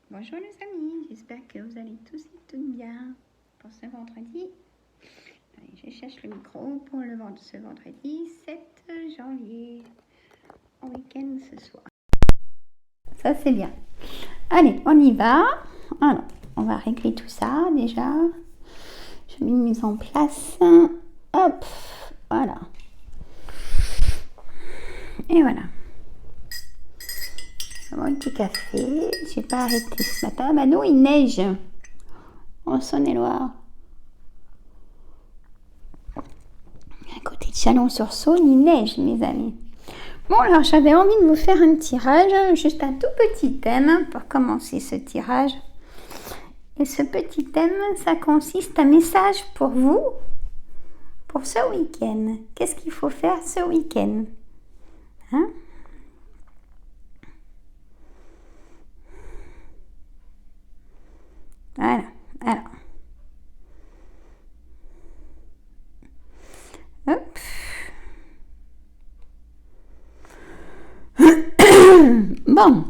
Bonjour les amis, j'espère que vous allez tous et toutes bien pour ce vendredi. Allez, je cherche le micro pour ce vendredi 7 janvier, en week-end ce soir. Ça c'est bien. Allez, on y va. Alors, on va régler tout ça déjà. Je mets une mise en place. Hop, voilà. Et voilà. Un petit café. J'ai pas arrêté ce matin. Bah non, il neige en Saône-et-Loire. À côté de Chalon-sur-Saône, il neige, mes amis. Bon, alors j'avais envie de vous faire un tirage, juste un tout petit thème pour commencer ce tirage. Et ce petit thème, ça consiste à un message pour vous, pour ce week-end. Qu'est-ce qu'il faut faire ce week-end? Hein? Voilà, alors. Hop. Bon.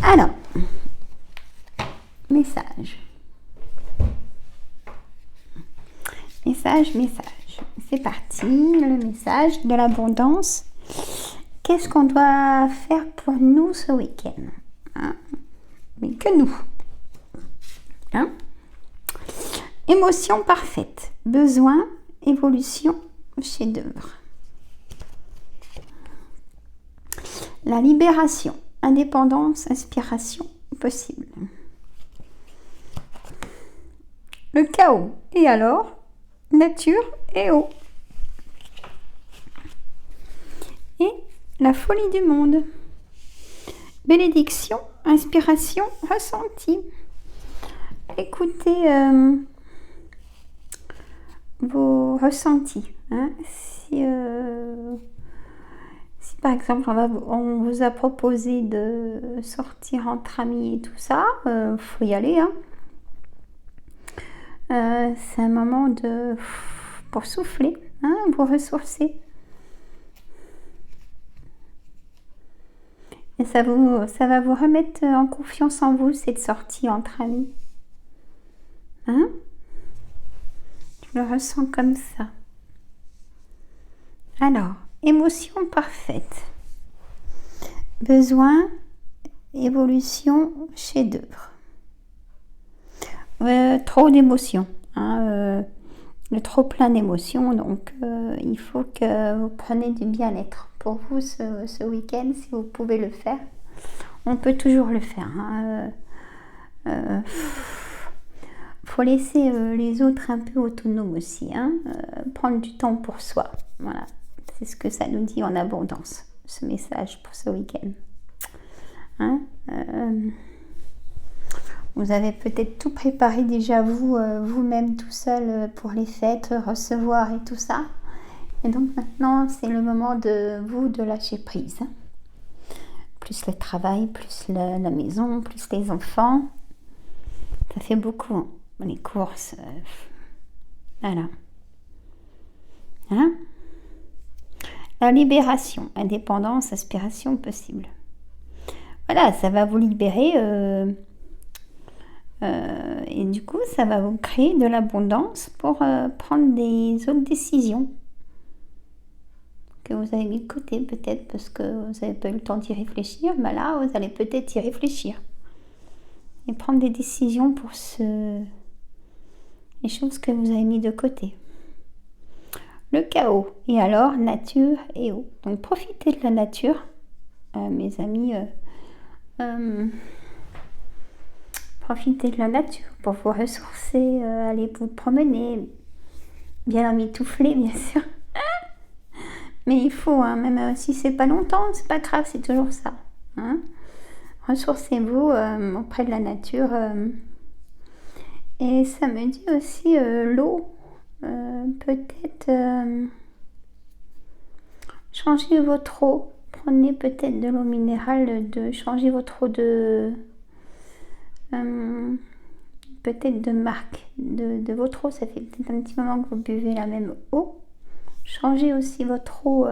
Alors. Message. Message. C'est parti, le message de l'abondance. Qu'est-ce qu'on doit faire pour nous ce week-end? Hein? Mais que nous. Hein? Émotion parfaite. Besoin, évolution, chef-d'œuvre. La libération, indépendance, inspiration possible. Le chaos, et alors? Nature et eau. Et la folie du monde. Bénédiction, inspiration, ressenti. Écoutez vos ressentis. Hein. Si par exemple on vous a proposé de sortir entre amis et tout ça, faut y aller. Hein. C'est un moment pour souffler, hein, vous ressourcer. Et ça va vous remettre en confiance en vous, cette sortie entre amis. Hein? Je le ressens comme ça. Alors, émotion parfaite. Besoin, évolution, chef-d'œuvre. Trop d'émotions. Hein, trop plein d'émotions. Donc, il faut que vous preniez du bien-être. Pour vous, ce week-end, si vous pouvez le faire, on peut toujours le faire. Hein. Faut laisser les autres un peu autonomes aussi. Hein. Prendre du temps pour soi. Voilà. C'est ce que ça nous dit en abondance, ce message pour ce week-end. Hein, vous avez peut-être tout préparé déjà vous-même tout seul pour les fêtes, recevoir et tout ça. Et donc maintenant, c'est le moment de lâcher prise. Plus le travail, plus la maison, plus les enfants. Ça fait beaucoup. Hein. Les courses. Voilà. Hein? La libération, indépendance, aspiration possible. Voilà, ça va vous libérer et du coup, ça va vous créer de l'abondance pour prendre des autres décisions que vous avez mis de côté peut-être parce que vous n'avez pas eu le temps d'y réfléchir. Mais là, vous allez peut-être y réfléchir et prendre des décisions pour les choses que vous avez mis de côté. Le chaos, et alors nature et eau. Donc profitez de la nature, mes amis. Profitez de la nature pour vous ressourcer, aller vous promener, bien emmitoufler bien sûr. Mais il faut, hein, même si c'est pas longtemps, c'est pas grave, c'est toujours ça. Hein. Ressourcez-vous auprès de la nature. Et ça me dit aussi l'eau. Peut-être changer votre eau. Prenez peut-être de l'eau minérale, changer votre eau peut-être de marque de votre eau. Ça fait peut-être un petit moment que vous buvez la même eau. Changez aussi votre eau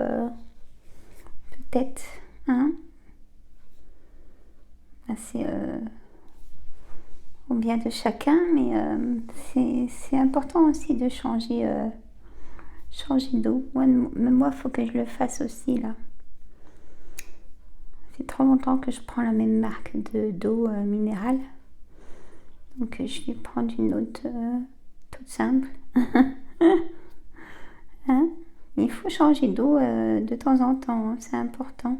peut-être. Hein. c'est au bien de chacun, mais c'est important aussi de changer d'eau. Même moi, il faut que je le fasse aussi, là. C'est trop longtemps que je prends la même marque d'eau minérale. Donc, je vais prendre une autre toute simple. Hein? Il faut changer d'eau de temps en temps, hein, c'est important.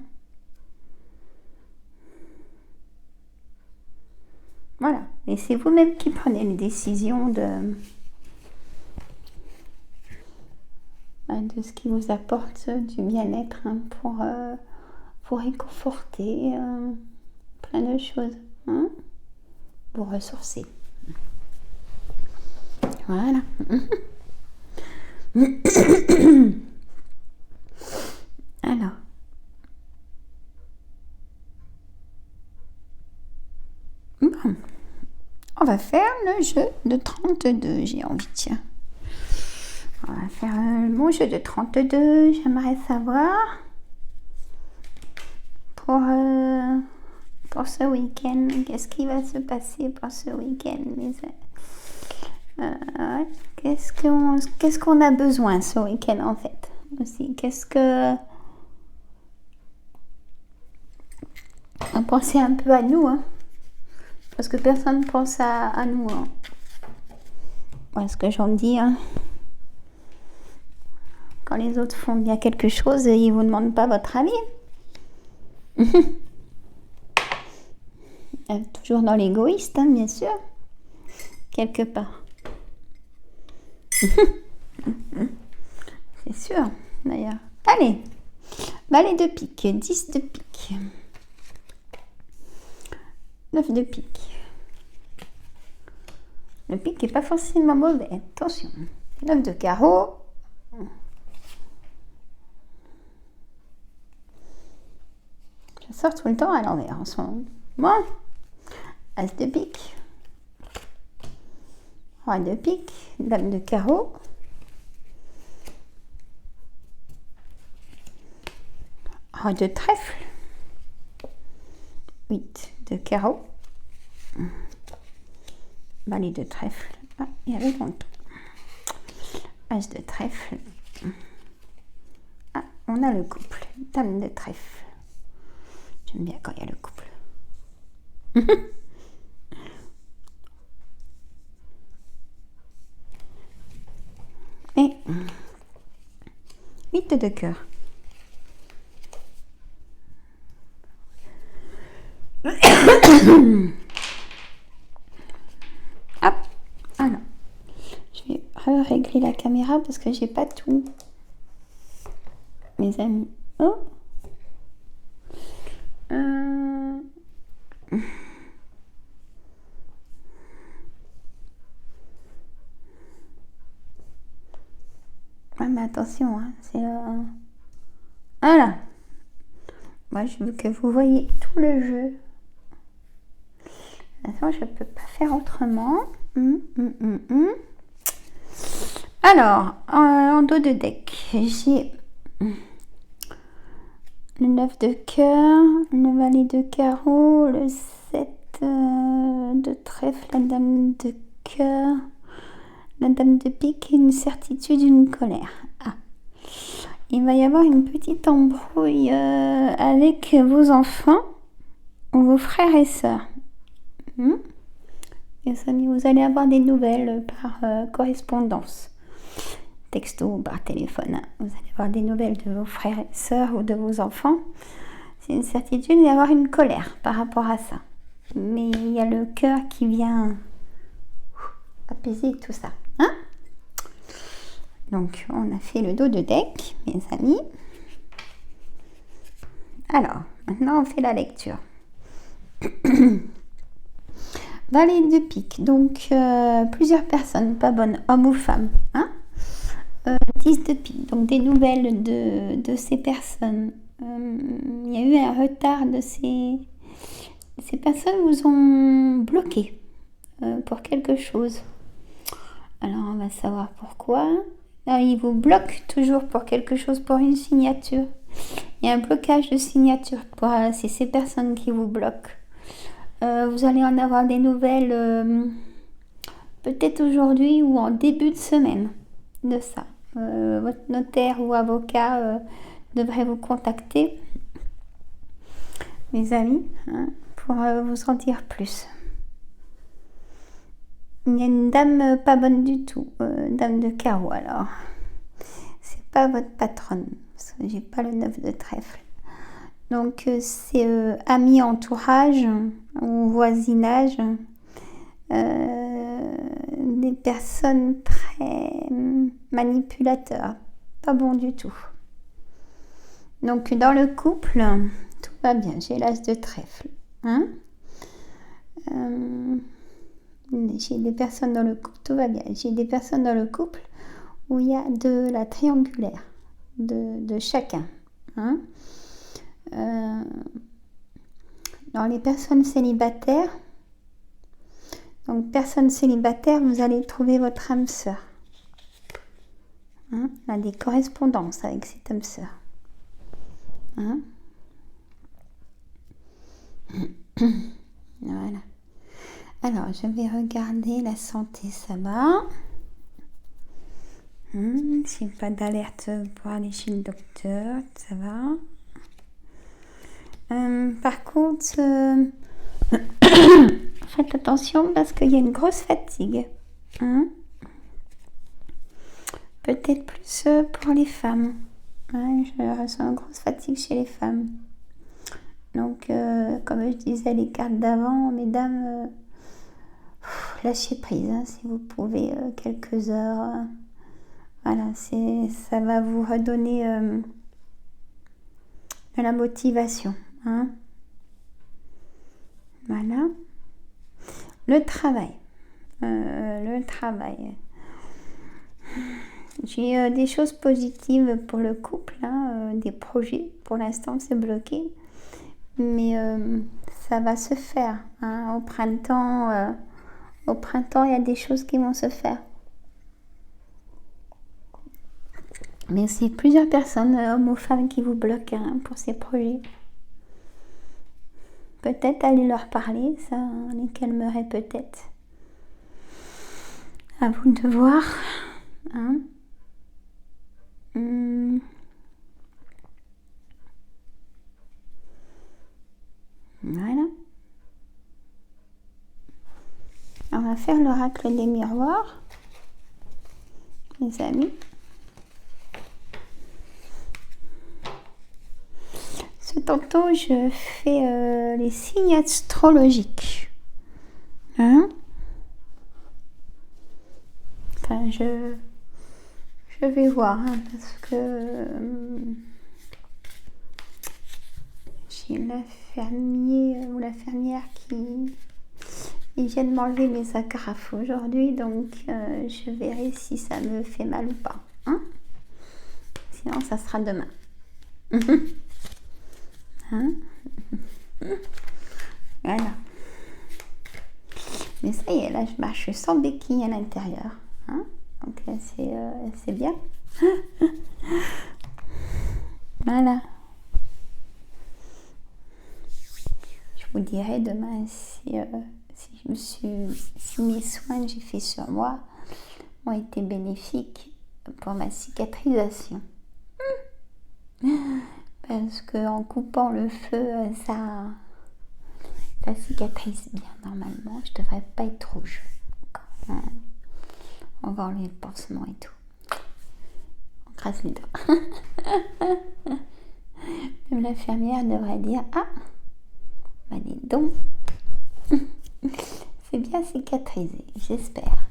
Voilà. Et c'est vous-même qui prenez les décisions de ce qui vous apporte du bien-être, hein, pour réconforter plein de choses. Hein? Vous ressourcer. Voilà. Alors. Bon. On va faire le jeu de 32, j'ai envie, tiens. On va faire mon jeu de 32. J'aimerais savoir pour ce week-end, qu'est-ce qui va se passer pour ce week-end, qu'est-ce qu'on a besoin ce week-end en fait aussi, on pensait un peu à nous, hein, parce que personne ne pense à nous, hein. Voilà ce que j'en dis, hein. Quand les autres font bien quelque chose, ils vous demandent pas votre avis. Toujours dans l'égoïste, hein, bien sûr, quelque part. C'est sûr, d'ailleurs. Allez, valet de pique, 10 de pique, 9 de pique. Le pique n'est pas forcément mauvais, attention. 9 de carreau. Je sors tout le temps à l'envers en ce moment. Bon, as de pique, roi de pique, dame de carreau, roi de trèfle, 8 de carreau, valet de trèfle, ah, il y avait longtemps, as de trèfle, ah, on a le couple, dame de trèfle, j'aime bien quand il y a le couple. Et 8 de cœur. Hop, alors, je vais régler la caméra parce que j'ai pas tout, mes amis. Oh, ah, mais attention, hein, c'est voilà. Moi, je veux que vous voyez tout le jeu. Attends, je peux pas faire autrement. Alors, en dos de deck, j'ai le 9 de cœur, le valet de carreau, le 7 de trèfle, la dame de cœur, la dame de pique, une certitude, une colère. Ah. Il va y avoir une petite embrouille avec vos enfants ou vos frères et sœurs. Et ça, vous allez avoir des nouvelles par correspondance, texto ou par téléphone. Vous allez avoir des nouvelles de vos frères et sœurs ou de vos enfants. C'est une certitude, il va y avoir une colère par rapport à ça. Mais il y a le cœur qui vient apaiser tout ça. Hein? Donc, on a fait le dos de deck, mes amis. Alors, maintenant, on fait la lecture. Valet de pique, donc plusieurs personnes, pas bonnes, hommes ou femmes. Hein? 10 de pique, donc des nouvelles de ces personnes. Il y a eu un retard de ces personnes vous ont bloqué pour quelque chose. Alors, on va savoir pourquoi. Alors, ils vous bloquent toujours pour quelque chose, pour une signature. Il y a un blocage de signature. C'est ces personnes qui vous bloquent. Vous allez en avoir des nouvelles peut-être aujourd'hui ou en début de semaine de ça. Votre notaire ou avocat devrait vous contacter, mes amis, hein, pour vous en dire plus. Il y a une dame pas bonne du tout, dame de carreau alors. C'est pas votre patronne, parce que j'ai pas le 9 de trèfle. Donc c'est amis, entourage ou voisinage, des personnes très manipulateurs, pas bon du tout. Donc dans le couple, tout va bien, j'ai l'as de trèfle. Hein, j'ai des personnes dans le couple, tout va bien. J'ai des personnes dans le couple où il y a de la triangulaire de chacun. Hein. Dans les personnes célibataires, donc personnes célibataires, vous allez trouver votre âme sœur. Hein, on a des correspondances avec cette âme sœur. Hein. Voilà. Alors, je vais regarder la santé, ça va. J'ai pas d'alerte pour aller chez le docteur, ça va. Par contre, faites attention parce qu'il y a une grosse fatigue. Hein, peut-être plus pour les femmes. Ouais, je ressens une grosse fatigue chez les femmes. Donc, comme je disais, les cartes d'avant, mesdames, lâchez prise, hein, si vous pouvez, quelques heures. Voilà, ça va vous redonner de la motivation. Hein. Voilà. Le travail. J'ai des choses positives pour le couple, hein, des projets. Pour l'instant, c'est bloqué. Mais ça va se faire. Hein. Au printemps, il y a des choses qui vont se faire. Mais c'est plusieurs personnes, hommes ou femmes, qui vous bloquent, hein, pour ces projets. Peut-être aller leur parler, ça les calmerait peut-être. À vous de voir. Hein. Voilà. On va faire l'oracle des miroirs, mes amis. Tantôt je fais les signes astrologiques. Hein. Enfin, je vais voir, hein, parce que j'ai l'infirmier ou l'infirmière qui vient de m'enlever mes agrafes aujourd'hui, donc je verrai si ça me fait mal ou pas. Hein. Sinon, ça sera demain. Hein. Voilà. Mais ça y est, là je marche sans béquille à l'intérieur. Hein. Donc c'est bien. Voilà. Je vous dirai demain si mes soins que j'ai fait sur moi ont été bénéfiques pour ma cicatrisation. Parce qu'en coupant le feu, ça cicatrise bien normalement. Je devrais pas être rouge. On va enlever le pansement et tout. On crasse les dents. Même l'infirmière devrait dire: ah, bah dis donc, c'est bien cicatrisé, j'espère.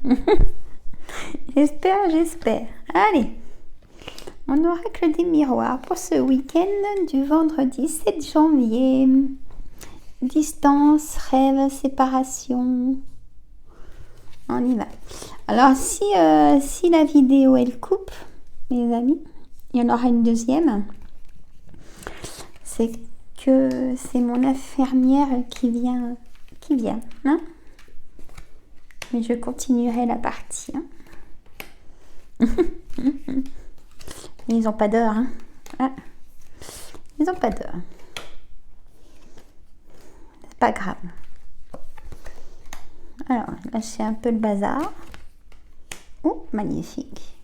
J'espère. Allez, mon oracle des miroirs pour ce week-end du vendredi 7 janvier. Distance, rêve, séparation. On y va. Alors, si la vidéo elle coupe, mes amis, il y en aura une deuxième. C'est que c'est mon infirmière qui vient. Hein. Mais je continuerai la partie. Hein. Ils n'ont pas d'heure. Hein. Ah. Ils n'ont pas d'heure. C'est pas grave. Alors, lâchez un peu le bazar. Oh, magnifique.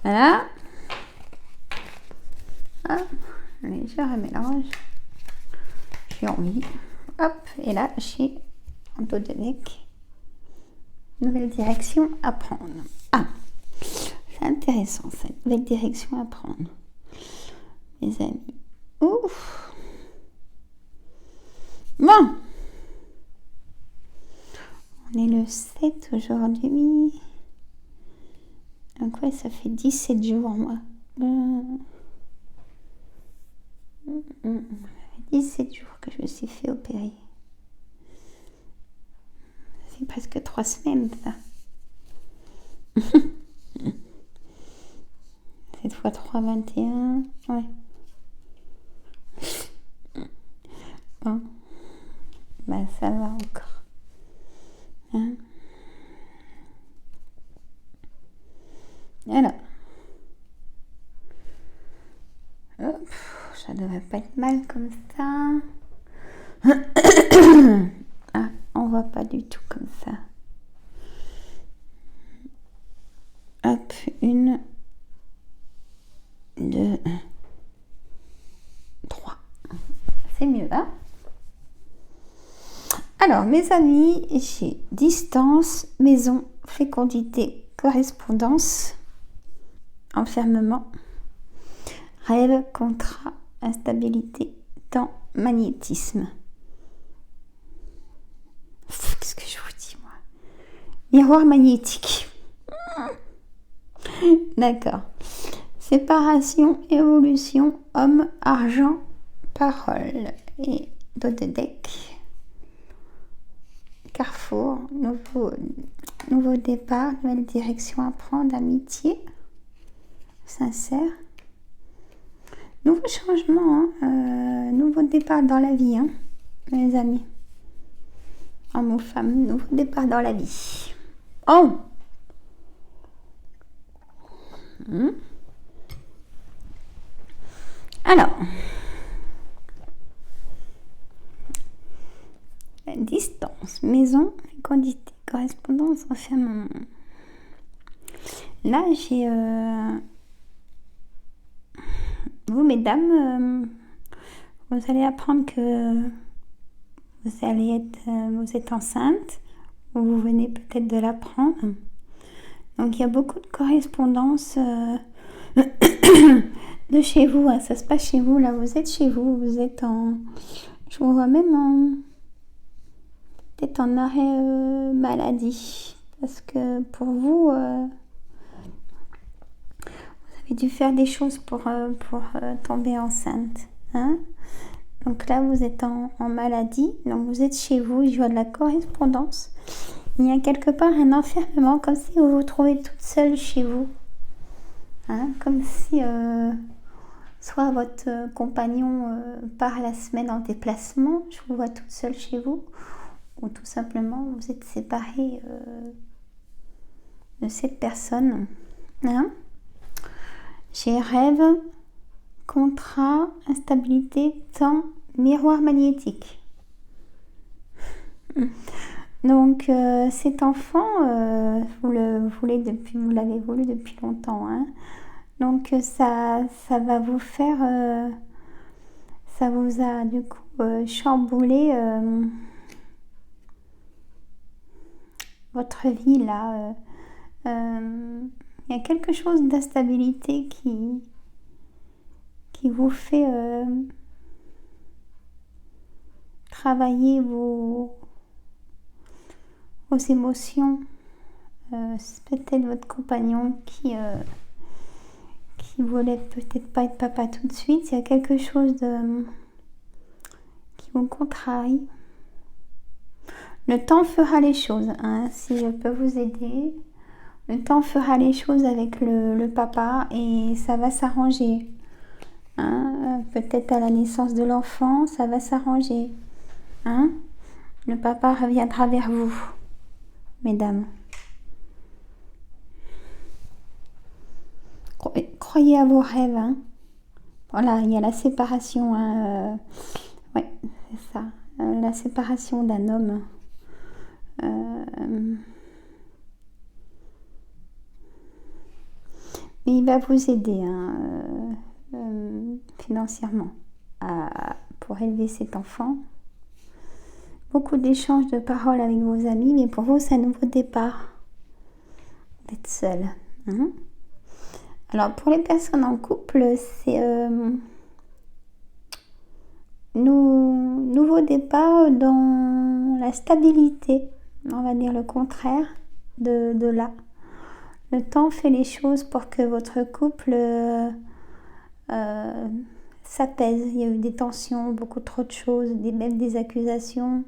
Voilà. Hop, léger mélange. J'ai envie. Hop, et là, j'ai un dos de deck. Nouvelle direction à prendre. Ah, c'est intéressant, cette nouvelle direction à prendre. Les amis. Ouf. Bon. On est le 7 aujourd'hui. Donc ouais, ça fait 17 jours, moi. 17 jours que je me suis fait opérer. C'est presque 3 semaines, ça. 7 fois 3, 21. Ouais. Bon. Ben, ça va encore. Hein? Alors. Hop. Ça devrait pas être mal comme ça. Ah, on voit pas du tout comme ça. Hop, 1, 2, 3. C'est mieux, hein? Alors, mes amis, j'ai distance, maison, fécondité, correspondance, enfermement, rêve, contrat, instabilité, temps, magnétisme. Qu'est-ce que je vous dis, moi? Miroir magnétique. D'accord. Séparation, évolution, homme, argent, parole. Et dos de deck. Carrefour, nouveau départ, nouvelle direction à prendre, amitié, sincère. Nouveau changement, hein, nouveau départ dans la vie, hein, mes amis. Homme ou femme, nouveau départ dans la vie. Oh! Alors, distance, maison, fécondité, correspondance, enfermement. Là, j'ai... vous, mesdames, vous allez apprendre que vous êtes enceinte, ou vous venez peut-être de l'apprendre. Donc, il y a beaucoup de correspondance de chez vous. Hein. Ça se passe chez vous. Là, vous êtes chez vous. Vous êtes en... Je vous vois même peut-être en arrêt maladie. Parce que pour vous, vous avez dû faire des choses pour tomber enceinte. Hein? Donc là, vous êtes en maladie. Donc, vous êtes chez vous. Je vois de la correspondance. Il y a quelque part un enfermement, comme si vous vous trouvez toute seule chez vous. Hein, comme si soit votre compagnon part la semaine en déplacement, je vous vois toute seule chez vous, ou tout simplement vous êtes séparés de cette personne. Hein. J'ai rêve, contrat, instabilité, temps, miroir magnétique. Donc cet enfant, vous l'avez voulu depuis longtemps. Hein. Donc ça va vous faire, ça vous a du coup chamboulé votre vie là. Il y a quelque chose d'instabilité qui vous fait travailler vos émotions. C'est peut-être votre compagnon qui voulait peut-être pas être papa tout de suite. Il y a quelque chose qui vous contrarie. Le temps fera les choses, hein, si je peux vous aider. Le temps fera les choses avec le papa et ça va s'arranger. Hein, peut-être à la naissance de l'enfant, ça va s'arranger. Hein, le papa reviendra vers vous, mesdames. Croyez à vos rêves. Hein. Voilà, il y a la séparation. Hein, ouais, c'est ça. la séparation d'un homme. Mais il va vous aider financièrement pour élever cet enfant. Beaucoup d'échanges de paroles avec vos amis, mais pour vous, c'est un nouveau départ. Vous êtes seul. Alors, pour les personnes en couple, c'est nouveau départ dans la stabilité. On va dire le contraire de là. Le temps fait les choses pour que votre couple s'apaise. Il y a eu des tensions, beaucoup trop de choses, même des accusations.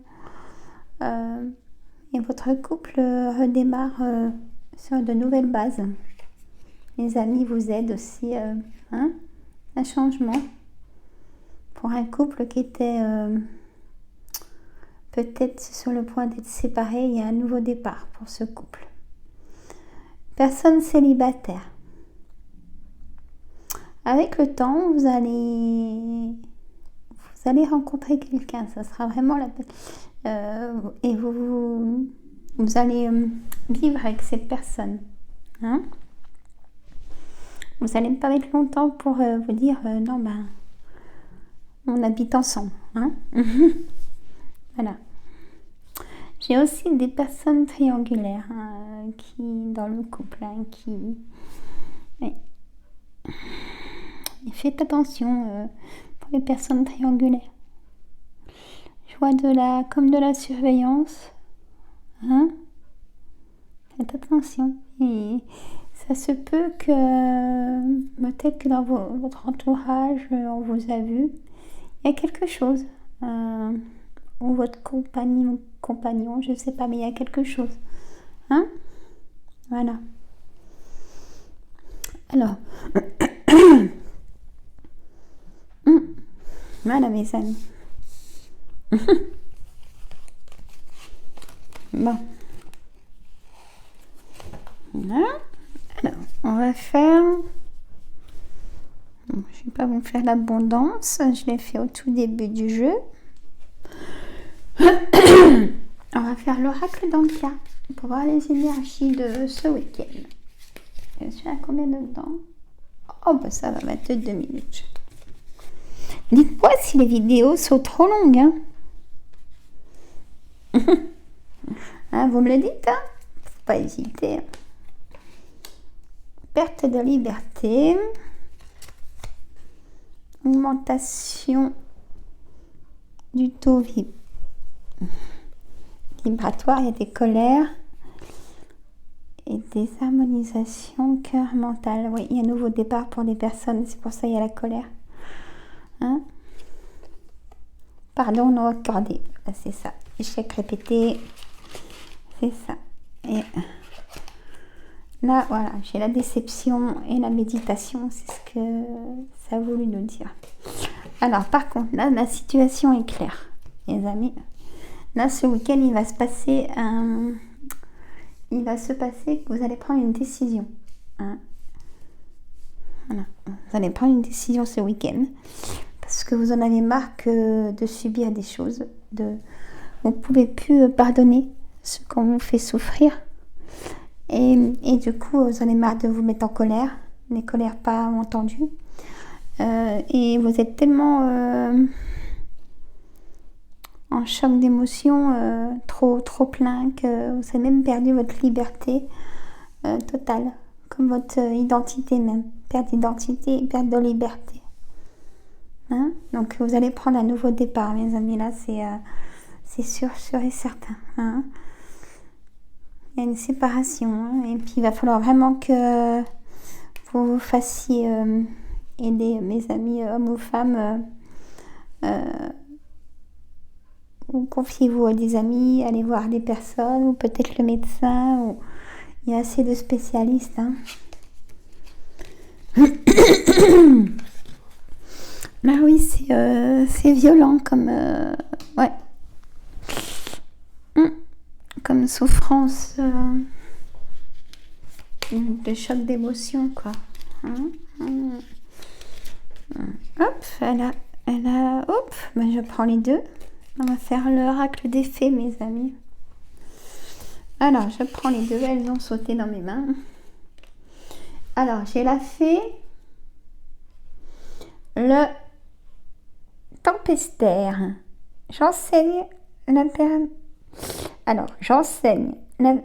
Et votre couple redémarre sur de nouvelles bases. Les amis vous aident aussi un changement. Pour un couple qui était peut-être sur le point d'être séparé, il y a un nouveau départ pour ce couple. Personne célibataire. Avec le temps, vous allez rencontrer quelqu'un. Ça sera vraiment la peine. Et vous allez vivre avec cette personne. Vous n'allez pas mettre longtemps pour vous dire non, ben, on habite ensemble. Voilà. J'ai aussi des personnes triangulaires qui, dans le couple, qui... Ouais. Faites attention pour les personnes triangulaires. Je vois comme de la surveillance. Faites attention. Et ça se peut que peut-être que dans votre entourage, on vous a vu. Il y a quelque chose. Ou votre compagnon, je ne sais pas, mais il y a quelque chose. Voilà. Alors, voilà mes amis. Bon. Voilà. Alors, on va faire... Je ne vais pas vous faire l'abondance. Je l'ai fait au tout début du jeu. On va faire l'oracle d'Anka pour voir les énergies de ce week-end. Je suis à combien de temps? Oh, bah ça va mettre 2 minutes. Dites-moi si les vidéos sont trop longues. Vous me le dites, Faut pas hésiter. Perte de liberté. Augmentation du taux vibratoire, il y a des colères et des harmonisations cœur mental. Oui, il y a un nouveau départ pour les personnes, c'est pour ça qu'il y a la colère. Pardon non accordé, c'est ça. Échec répété, c'est ça. Et là, voilà, j'ai la déception et la méditation, c'est ce que ça a voulu nous dire. Alors, par contre, là, la situation est claire, les amis. Là, ce week-end, il va se passer que vous allez prendre une décision. Voilà. Vous allez prendre une décision ce week-end parce que vous en avez marre de subir des choses. Vous ne pouvez plus pardonner ce qu'on vous fait souffrir. Et du coup, vous en avez marre de vous mettre en colère. Les colères pas entendues. Et vous êtes tellement... en choc d'émotions, trop plein, que vous avez même perdu votre liberté totale, comme votre identité même, perte d'identité et perte de liberté. Donc vous allez prendre un nouveau départ, mes amis, là c'est sûr et certain. Il y a une séparation, et puis il va falloir vraiment que vous fassiez aider mes amis, hommes ou femmes, ou confiez-vous à des amis, allez voir des personnes, ou peut-être le médecin, il y a assez de spécialistes. Là oui, c'est violent comme comme souffrance de choc d'émotion, quoi. Hop, elle a hop, je prends les deux. On va faire l'oracle des fées, mes amis. Alors, je prends les deux, elles ont sauté dans mes mains. Alors, j'ai la fée, le tempestaire. J'enseigne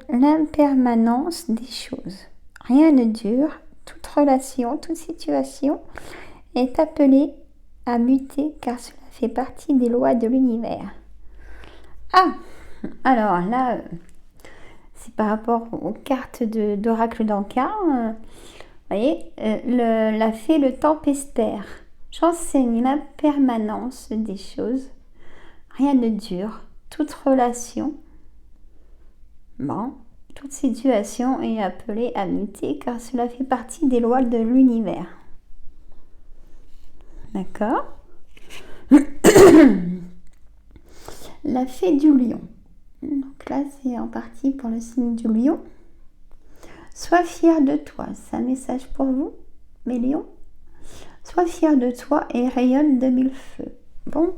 l'impermanence des choses. Rien ne dure. Toute relation, toute situation est appelée à muter car cela fait partie des lois de l'univers. Ah, alors là, c'est par rapport aux cartes d'oracle d'Anka. Vous voyez, la fée, le tempestaire. J'enseigne l'impermanence des choses. Rien ne dure. Toute relation, toute situation est appelée à muter car cela fait partie des lois de l'univers. D'accord? La fée du lion. Donc là, c'est en partie pour le signe du lion. Sois fier de toi. C'est un message pour vous, mes lions. Sois fier de toi et rayonne de mille feux. Bon,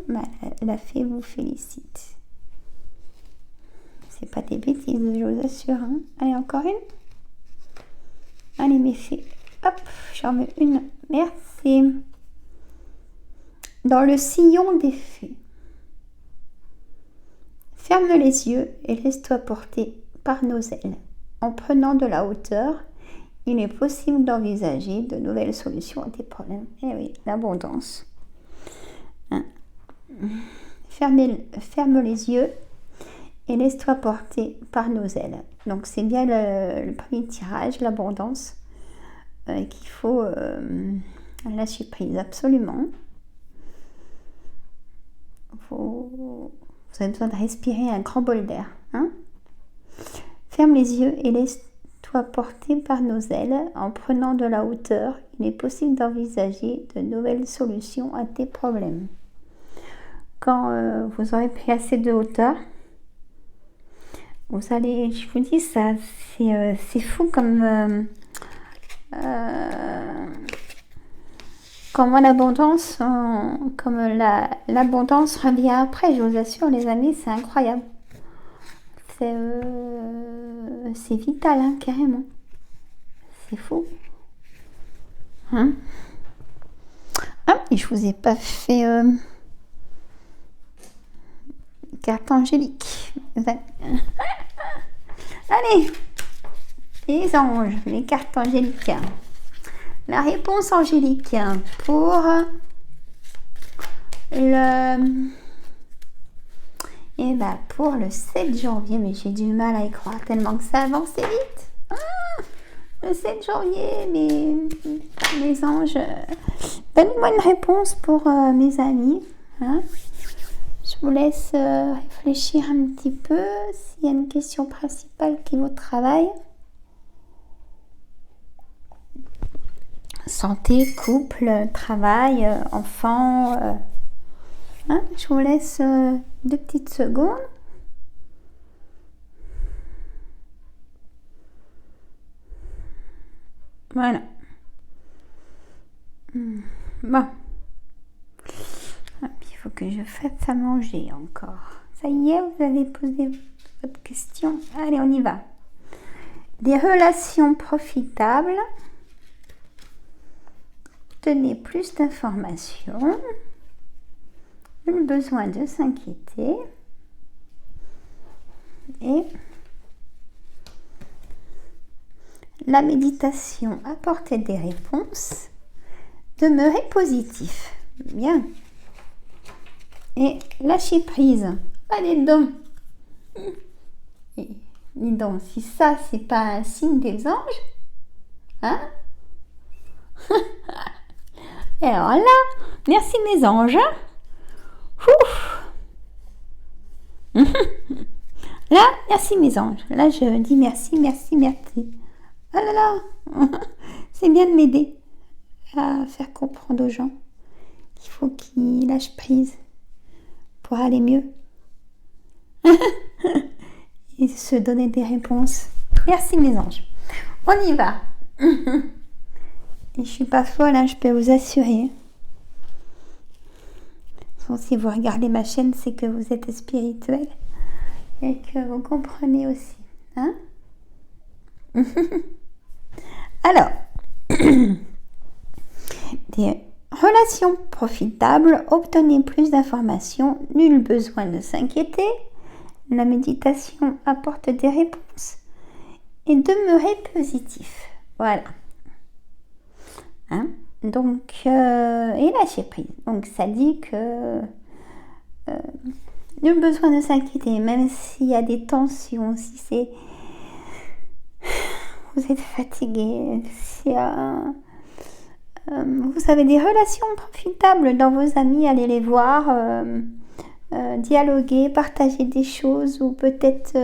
la fée vous félicite. C'est pas des bêtises, je vous assure. Hein. Allez, encore une. Allez, mes fées. Hop, j'en mets une. Merci. Dans le sillon des fées. Ferme les yeux et laisse-toi porter par nos ailes. En prenant de la hauteur, il est possible d'envisager de nouvelles solutions à tes problèmes. Eh oui, l'abondance. Hein. Ferme les yeux et laisse-toi porter par nos ailes. Donc c'est bien le premier tirage, l'abondance, qu'il faut lâcher prise, absolument. Vous avez besoin de respirer un grand bol d'air. Hein. Ferme les yeux et laisse-toi porter par nos ailes. En prenant de la hauteur, il est possible d'envisager de nouvelles solutions à tes problèmes. Quand vous aurez pris assez de hauteur, vous allez, je vous dis ça, c'est fou comme l'abondance, l'abondance revient après, je vous assure les amis, c'est incroyable. C'est vital, hein, carrément. C'est fou. Hein? Ah, et je vous ai pas fait carte angélique. Allez, les anges, les cartes angéliques. La réponse angélique pour pour le 7 janvier, mais j'ai du mal à y croire tellement que ça avance vite. Le 7 janvier, mes anges, donnez-moi une réponse pour mes amis. Hein. Je vous laisse réfléchir un petit peu s'il y a une question principale qui vous travaille. Santé, couple, travail, enfants. Hein, je vous laisse 2 petites secondes. Voilà. Bon. Il faut que je fasse à manger encore. Ça y est, vous avez posé votre question. Allez, on y va. Des relations profitables. Obtenez plus d'informations. Le besoin de s'inquiéter. Et la méditation apportait des réponses. Demeurez positif. Bien. Et lâcher prise. Allez donc. Dis donc, si ça, c'est pas un signe des anges, hein? Et alors là, merci mes anges. Là, merci mes anges. Là, je dis merci, merci, merci. Ah là là, c'est bien de m'aider à faire comprendre aux gens qu'il faut qu'ils lâchent prise pour aller mieux et se donner des réponses. Merci mes anges. On y va. Et je suis pas folle, hein, je peux vous assurer. Si vous regardez ma chaîne, c'est que vous êtes spirituel et que vous comprenez aussi. Hein? Alors, des relations profitables, obtenez plus d'informations, nul besoin de s'inquiéter. La méditation apporte des réponses et demeurez positif. Voilà. Hein? Donc, et lâcher prise. Donc, ça dit que nul besoin de s'inquiéter, même s'il y a des tensions, si c'est vous êtes fatigué, si vous avez des relations profitables dans vos amis, allez les voir, dialoguer, partager des choses ou peut-être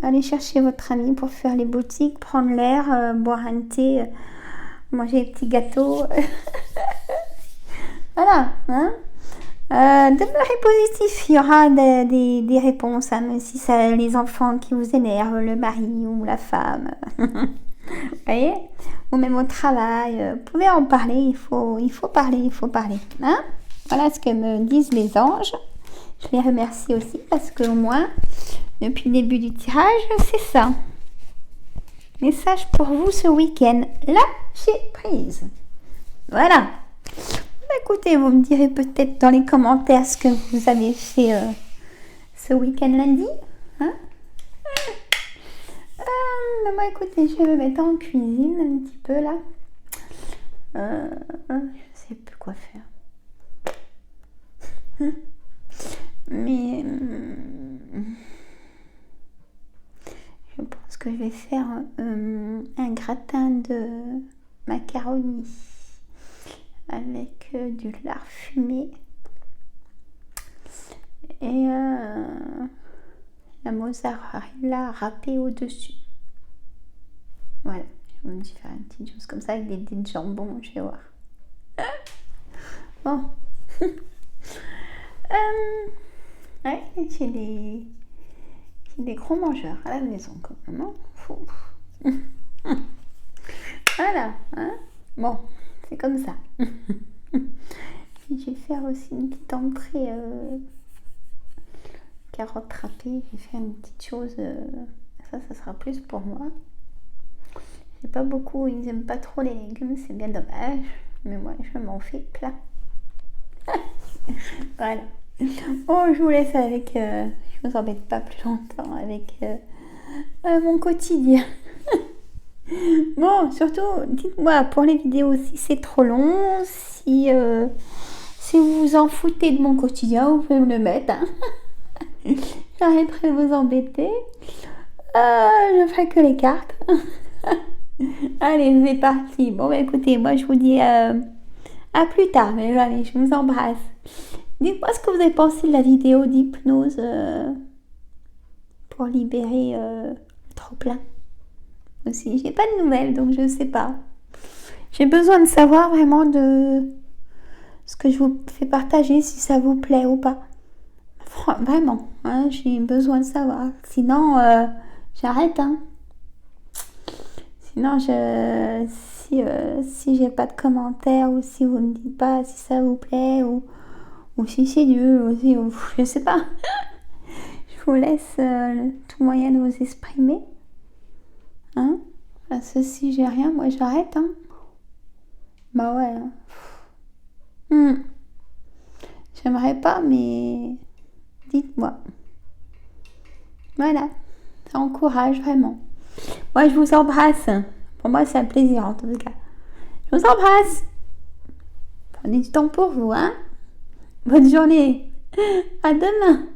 aller chercher votre ami pour faire les boutiques, prendre l'air, boire un thé, manger des petits gâteaux. Voilà, hein. Demeurez positif, il y aura des réponses, hein, même si c'est les enfants qui vous énervent, le mari ou la femme. Vous voyez? Ou même au travail, vous pouvez en parler, il faut parler. Hein? Voilà ce que me disent les anges. Je les remercie aussi parce qu'au moins, depuis le début du tirage, c'est ça. Message pour vous ce week-end. Lâchez prise. Voilà. Écoutez, vous me direz peut-être dans les commentaires ce que vous avez fait ce week-end lundi. Hein? Moi, écoutez, je vais me mettre en cuisine un petit peu là. Je sais plus quoi faire. Mais je pense que je vais faire un gratin de macaroni avec du lard fumé et la mozzarella râpée au-dessus. Voilà, je vais me faire une petite chose comme ça avec des dés de jambon, je vais voir. Bon. Ouais, j'ai des gros mangeurs à la maison quand même. Voilà, hein. Bon, c'est comme ça. Je vais faire aussi une petite entrée carottes râpées. Je vais faire une petite chose. Ça sera plus pour moi. J'ai pas beaucoup, ils aiment pas trop les légumes, c'est bien dommage. Mais moi, je m'en fais plein. Voilà. Bon, je vous laisse avec. Je vous embête pas plus longtemps avec mon quotidien. Bon, surtout, dites-moi pour les vidéos si c'est trop long, si vous vous en foutez de mon quotidien, vous pouvez me le mettre. Hein. J'arrêterai de vous embêter. Je ferai que les cartes. Allez, c'est parti. Bon, bah, écoutez, moi je vous dis à plus tard. Mais allez, je vous embrasse. Dites-moi ce que vous avez pensé de la vidéo d'hypnose pour libérer le trop-plein. Aussi, j'ai pas de nouvelles, donc je sais pas. J'ai besoin de savoir vraiment de ce que je vous fais partager, si ça vous plaît ou pas. Vraiment, hein, j'ai besoin de savoir. Sinon, j'arrête. Hein. Sinon, si j'ai pas de commentaires ou si vous me dites pas si ça vous plaît ou si c'est nul ou si je sais pas. Je vous laisse tout moyen de vous exprimer. Hein? Parce que si j'ai rien, moi j'arrête. Hein? Bah ouais. Hein. J'aimerais pas, mais dites-moi. Voilà. Ça encourage vraiment. Moi je vous embrasse. Pour moi c'est un plaisir en tout cas. Je vous embrasse. Prenez du temps pour vous. Hein? Bonne journée. À demain.